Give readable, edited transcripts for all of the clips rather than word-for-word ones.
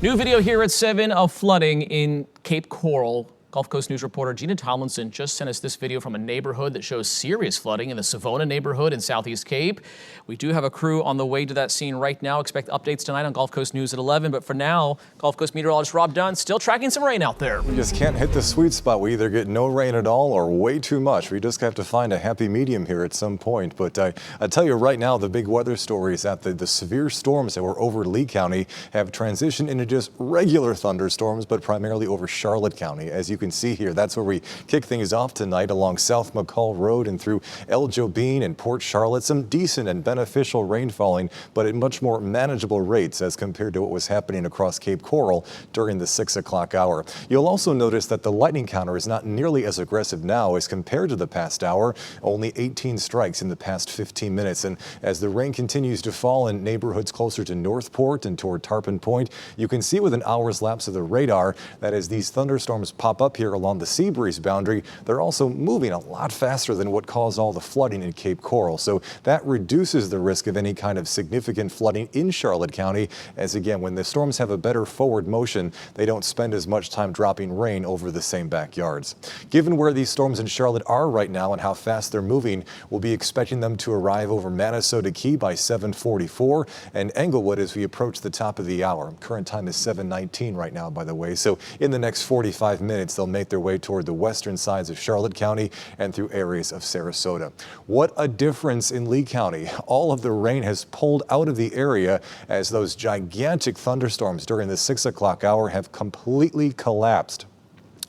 New video here at 7 of flooding in Cape Coral. Gulf Coast News reporter Gina Tomlinson just sent us this video from a neighborhood that shows serious flooding in the Savona neighborhood in Southeast Cape. We do have a crew on the way to that scene right now. Expect updates tonight on Gulf Coast News at 11. But for now, Gulf Coast meteorologist Rob Dunn still tracking some rain out there. We just can't hit the sweet spot. We either get no rain at all or way too much. We just have to find a happy medium here at some point. But I tell you right now, the big weather story is that the severe storms that were over Lee County have transitioned into just regular thunderstorms, but primarily over Charlotte County. As you can see here, that's where we kick things off tonight along South McCall Road and through El Jobin and Port Charlotte. Some decent and beneficial rain falling, but at much more manageable rates as compared to what was happening across Cape Coral during the 6 o'clock hour. You'll also notice that the lightning counter is not nearly as aggressive now as compared to the past hour. Only 18 strikes in the past 15 minutes. And as the rain continues to fall in neighborhoods closer to Northport and toward Tarpon Point, you can see with an hour's lapse of the radar that as these thunderstorms pop up here along the sea breeze boundary, they're also moving a lot faster than what caused all the flooding in Cape Coral. So that reduces the risk of any kind of significant flooding in Charlotte County, as again, when the storms have a better forward motion, they don't spend as much time dropping rain over the same backyards. Given where these storms in Charlotte are right now and how fast they're moving, we'll be expecting them to arrive over Manasota Key by 7:44 and Englewood as we approach the top of the hour. Current time is 7:19 right now, by the way. So in the next 45 minutes, they'll make their way toward the western sides of Charlotte County and through areas of Sarasota. What a difference in Lee County. All of the rain has pulled out of the area as those gigantic thunderstorms during the 6 o'clock hour have completely collapsed.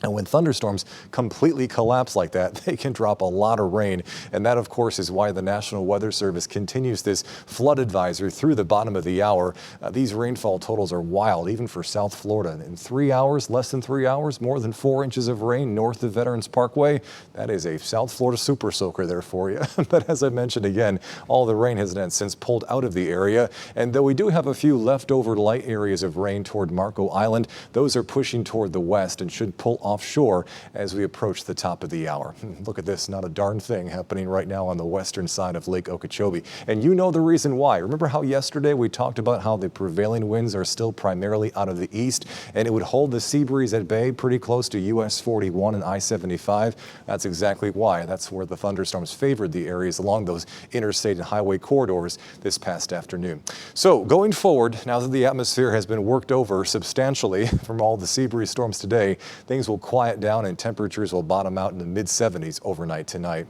And when thunderstorms completely collapse like that, they can drop a lot of rain. And that, of course, is why the National Weather Service continues this flood advisory through the bottom of the hour. These rainfall totals are wild, even for South Florida. In 3 hours, less than 3 hours, more than 4 inches of rain north of Veterans Parkway. That is a South Florida super soaker there for you. But as I mentioned again, all the rain has since pulled out of the area. And though we do have a few leftover light areas of rain toward Marco Island, those are pushing toward the west and should pull offshore as we approach the top of the hour. Look at this, not a darn thing happening right now on the western side of Lake Okeechobee. And you know the reason why. Remember how yesterday we talked about how the prevailing winds are still primarily out of the east and it would hold the sea breeze at bay pretty close to US 41 and I-75? That's exactly why. That's where the thunderstorms favored the areas along those interstate and highway corridors this past afternoon. So going forward, now that the atmosphere has been worked over substantially from all the sea breeze storms today, things will quiet down and temperatures will bottom out in the mid-70s overnight tonight.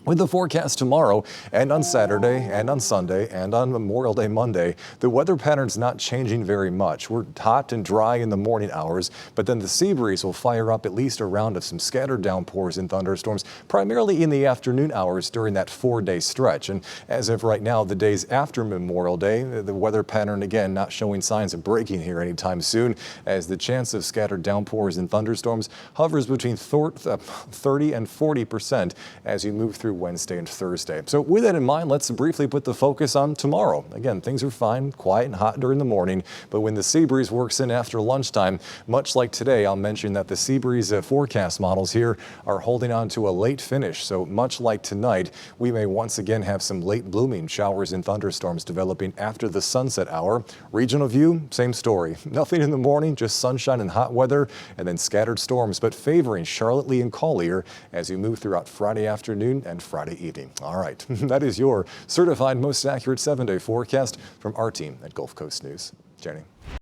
With the forecast tomorrow and on Saturday and on Sunday and on Memorial Day Monday, the weather pattern's not changing very much. We're hot and dry in the morning hours, but then the sea breeze will fire up at least a round of some scattered downpours and thunderstorms, primarily in the afternoon hours during that 4-day stretch. And as of right now, the days after Memorial Day, the weather pattern again not showing signs of breaking here anytime soon, as the chance of scattered downpours and thunderstorms hovers between 30 and 40% as you move through Wednesday and Thursday. So with that in mind, let's briefly put the focus on tomorrow. Again, things are fine, quiet and hot during the morning, but when the sea breeze works in after lunchtime, much like today, I'll mention that the sea breeze forecast models here are holding on to a late finish. So much like tonight, we may once again have some late blooming showers and thunderstorms developing after the sunset hour. Regional view, same story. Nothing in the morning, just sunshine and hot weather, and then scattered storms, but favoring Charlotte, Lee, and Collier as you move throughout Friday afternoon and Friday evening. All right, that is your certified most accurate 7-day forecast from our team at Gulf Coast News. Jenny.